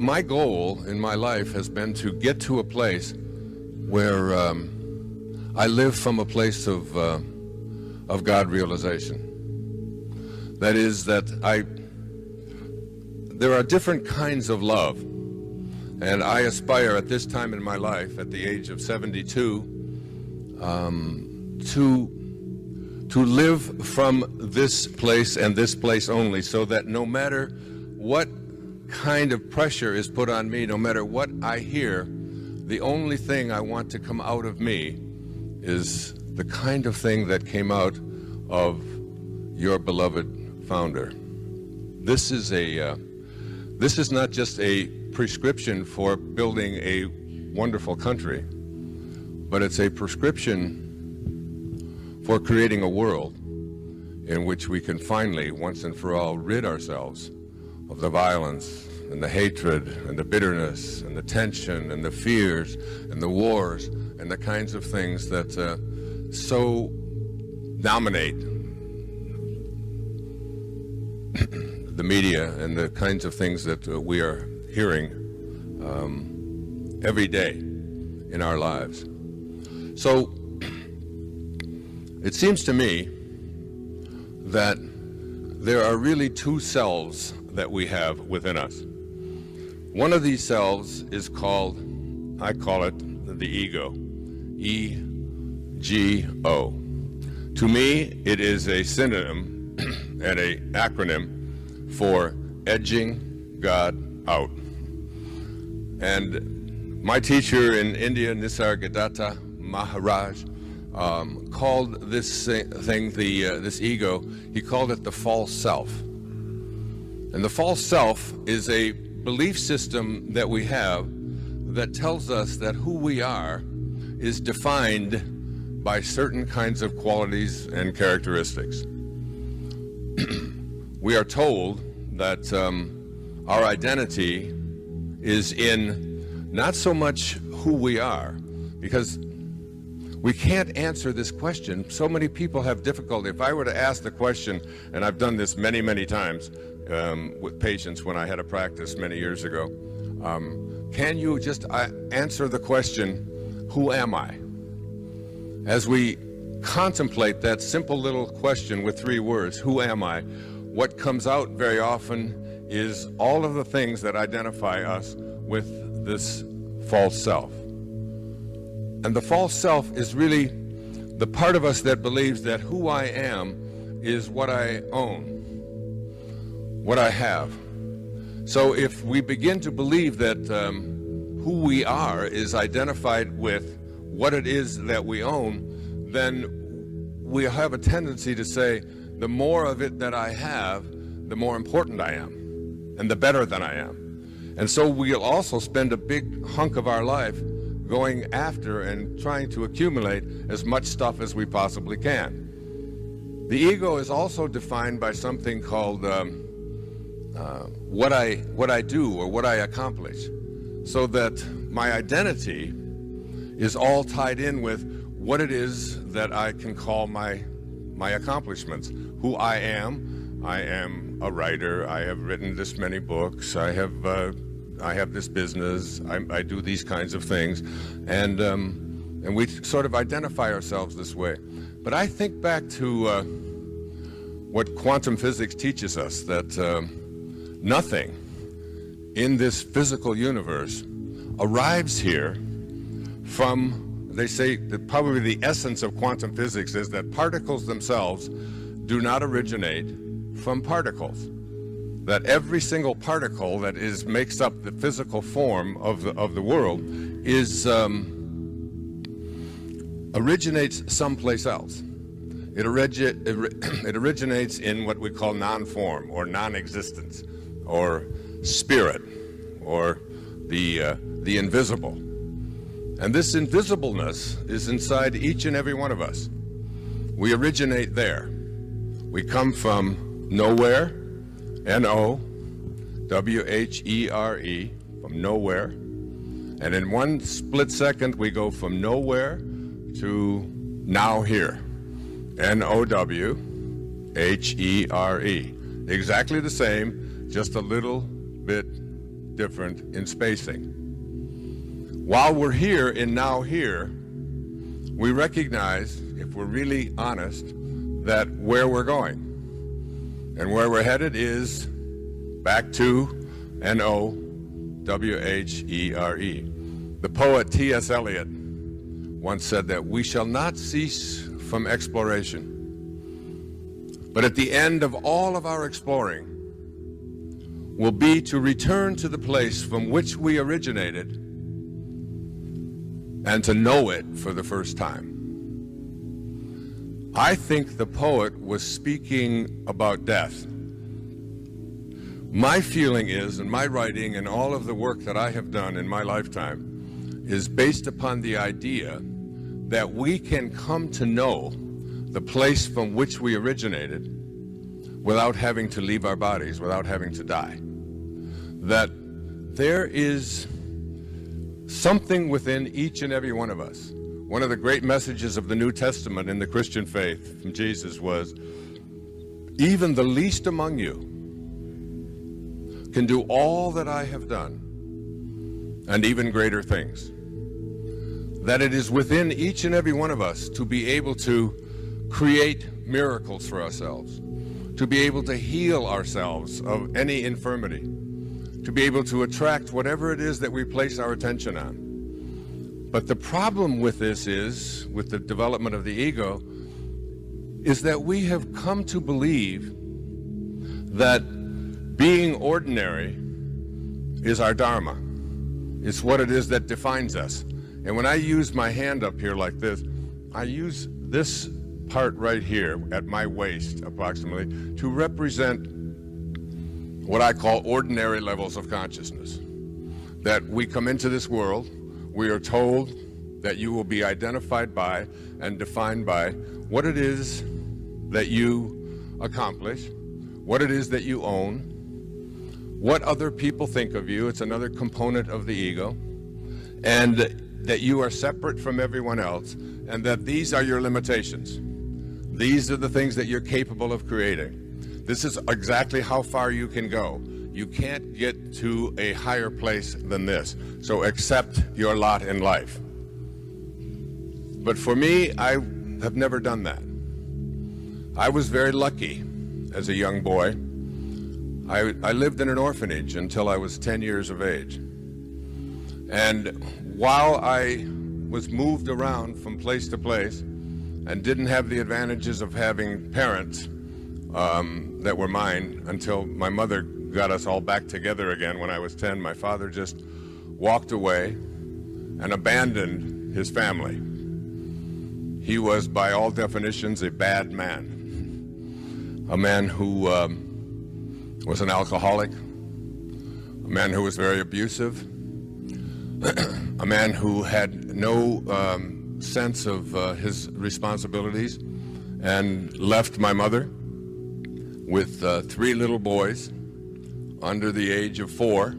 my goal in my life has been to get to a place where I live from a place of God realization. That is, that there are different kinds of love, and I aspire at this time in my life, at the age of 72, to live from this place and this place only, so that no matter what kind of pressure is put on me, no matter what I hear, the only thing I want to come out of me is the kind of thing that came out of your beloved founder. This is not just a prescription for building a wonderful country, but it's a prescription for creating a world in which we can finally, once and for all, rid ourselves of the violence and the hatred and the bitterness and the tension and the fears and the wars and the kinds of things that so dominate the media and the kinds of things that we are hearing every day in our lives. So it seems to me that there are really two selves that we have within us. One of these selves is called, I call it the ego, E-G-O. To me, it is a synonym and an acronym for edging God out. And my teacher in India, Nisargadatta Maharaj, called this thing, this ego, he called it the false self. And the false self is a belief system that we have that tells us that who we are is defined by certain kinds of qualities and characteristics. We are told that our identity is in not so much who we are, because we can't answer this question. So many people have difficulty. If I were to ask the question, and I've done this many, many times with patients when I had a practice many years ago, can you just answer the question, who am I? As we contemplate that simple little question with 3 words, who am I, what comes out very often is all of the things that identify us with this false self. And the false self is really the part of us that believes that who I am is what I own, what I have. So if we begin to believe that who we are is identified with what it is that we own, then we have a tendency to say, the more of it that I have, the more important I am, and the better than I am. And so we'll also spend a big hunk of our life going after and trying to accumulate as much stuff as we possibly can. The ego is also defined by something called what I do or what I accomplish, so that my identity is all tied in with what it is that I can call my accomplishments. Who I am a writer. I have written this many books. I have this business. I do these kinds of things, and we sort of identify ourselves this way. But I think back to what quantum physics teaches us, that nothing in this physical universe arrives here from, they say that probably the essence of quantum physics is that particles themselves do not originate from particles. That every single particle that makes up the physical form of the world originates someplace else. It originates in what we call non-form or non-existence or spirit or the invisible. And this invisibleness is inside each and every one of us. We originate there. We come from nowhere, N-O-W-H-E-R-E, from nowhere. And in one split second, we go from nowhere to now here, N-O-W-H-E-R-E. Exactly the same, just a little bit different in spacing. While we're here in now here, we recognize, if we're really honest, that where we're going and where we're headed is back to N-O-W-H-E-R-E. The poet T.S. Eliot once said that we shall not cease from exploration, but at the end of all of our exploring will be to return to the place from which we originated and to know it for the first time. I think the poet was speaking about death. My feeling is, and my writing and all of the work that I have done in my lifetime is based upon the idea that we can come to know the place from which we originated without having to leave our bodies, without having to die. That there is something within each and every one of us. One of the great messages of the New Testament in the Christian faith from Jesus was, even the least among you can do all that I have done, and even greater things. That it is within each and every one of us to be able to create miracles for ourselves, to be able to heal ourselves of any infirmity, to be able to attract whatever it is that we place our attention on. But the problem with this is, with the development of the ego, is that we have come to believe that being ordinary is our dharma. It's what it is that defines us. And when I use my hand up here like this, I use this part right here at my waist approximately to represent what I call ordinary levels of consciousness. That we come into this world, we are told that you will be identified by and defined by what it is that you accomplish, what it is that you own, what other people think of you. It's another component of the ego. And that you are separate from everyone else, and that these are your limitations. These are the things that you're capable of creating. This is exactly how far you can go. You can't get to a higher place than this. So accept your lot in life. But for me, I have never done that. I was very lucky as a young boy. I lived in an orphanage until I was 10 years of age. And while I was moved around from place to place and didn't have the advantages of having parents that were mine until my mother got us all back together again when I was 10. My father just walked away and abandoned his family. He was, by all definitions, a bad man. A man who was an alcoholic, a man who was very abusive, a man who had no sense of his responsibilities, and left my mother with 3 little boys under the age of 4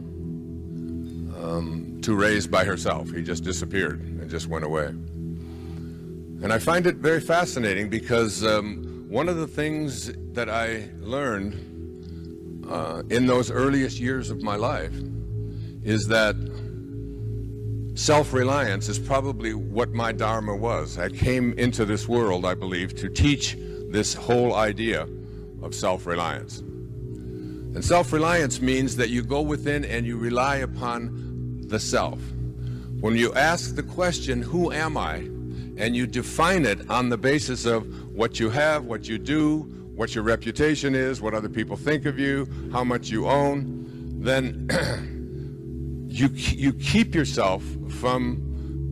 to raise by herself. He just disappeared and just went away. And I find it very fascinating because one of the things that I learned in those earliest years of my life is that self-reliance is probably what my dharma was. I came into this world, I believe, to teach this whole idea of self-reliance. And self-reliance means that you go within and you rely upon the self. When you ask the question, who am I? And you define it on the basis of what you have, what you do, what your reputation is, what other people think of you, how much you own, then you keep yourself from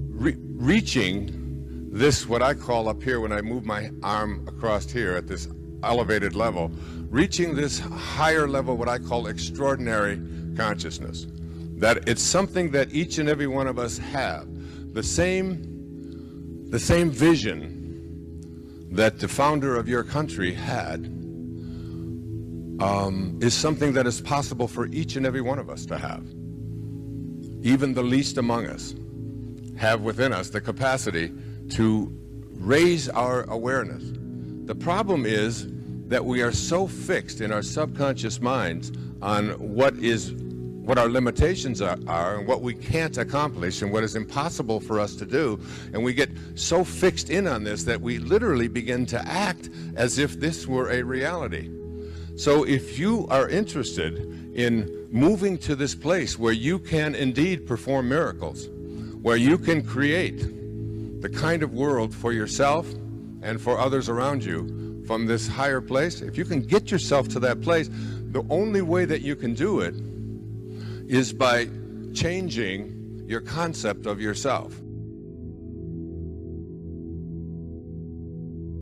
reaching this, what I call up here when I move my arm across here at this elevated level, reaching this higher level, what I call extraordinary consciousness. That it's something that each and every one of us have. The same vision that the founder of your country had is something that is possible for each and every one of us to have. Even the least among us have within us the capacity to raise our awareness. The problem is that we are so fixed in our subconscious minds on what is what our limitations are and what we can't accomplish and what is impossible for us to do. And we get so fixed in on this that we literally begin to act as if this were a reality. So if you are interested in moving to this place where you can indeed perform miracles, where you can create the kind of world for yourself and for others around you from this higher place, if you can get yourself to that place, the only way that you can do it is by changing your concept of yourself.